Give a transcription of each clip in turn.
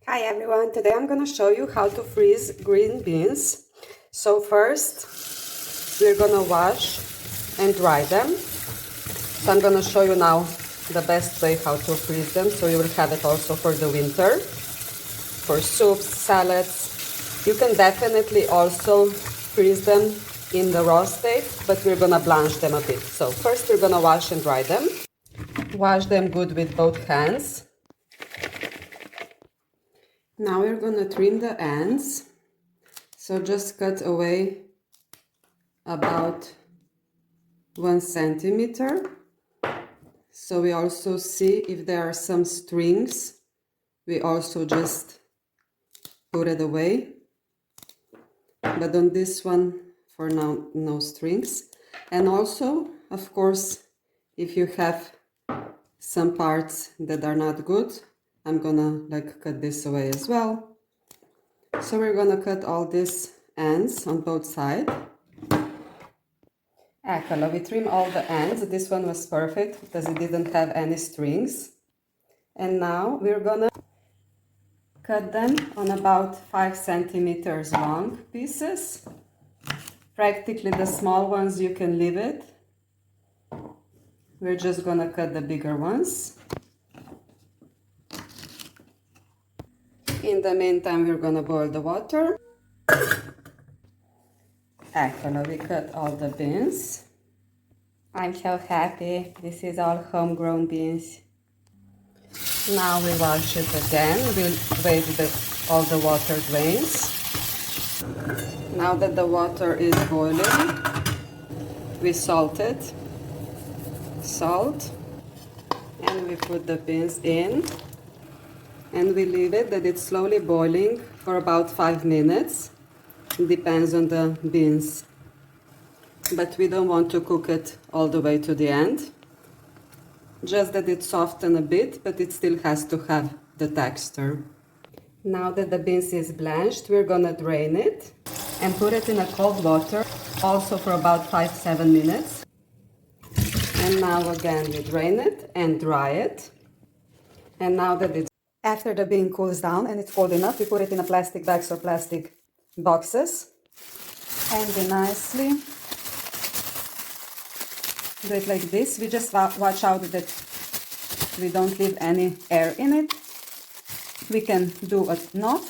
Hi everyone, today I'm gonna show you how to freeze green beans. So first, we're gonna wash and dry them. So I'm gonna show you now the best way how to freeze them, so you will have it also for the winter, for soups, salads. You can definitely also freeze them in the raw state, but we're gonna blanch them a bit. So first we're gonna wash and dry them. Wash them good with both hands. Now we're gonna trim the ends. So just cut away about 1 centimeter. So we also see if there are some strings. We also just put it away. But on this one, for now, no strings. And also, of course, if you have some parts that are not good, I'm gonna cut this away as well. So we're gonna cut all these ends on both sides. Eccolo, we trim all the ends. This one was perfect because it didn't have any strings. And now we're gonna cut them on about 5 centimeters long pieces. Practically the small ones you can leave it. We're just gonna cut the bigger ones. In the meantime, we're gonna boil the water. Eccolo, we cut all the beans. I'm so happy. This is all homegrown beans. Now we wash it again. We'll wait that all the water drains. Now that the water is boiling, we salt it. Salt. And we put the beans in. And we leave it that it's slowly boiling for about 5 minutes. It depends on the beans. But we don't want to cook it all the way to the end. Just that it softens a bit, but it still has to have the texture. Now that the beans is blanched, we're gonna drain it and put it in a cold water, also for about 5-7 minutes. And now again we drain it and dry it. And now that it's after the bean cools down and it's cold enough, we put it in a plastic bags or plastic boxes. And we nicely do it like this. We just watch out that we don't leave any air in it. We can do a knot,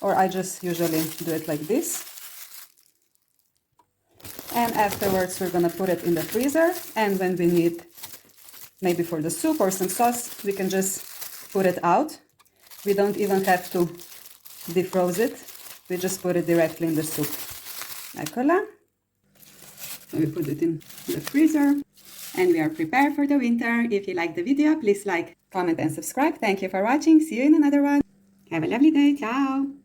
or I just usually do it like this. And afterwards we're gonna put it in the freezer, and when we need, maybe for the soup or some sauce, we can just put it out. We don't even have to defroze it. We just put it directly in the soup. Eccola. So we put it in the freezer. And we are prepared for the winter. If you like the video, please like, comment and subscribe. Thank you for watching. See you in another one. Have a lovely day. Ciao.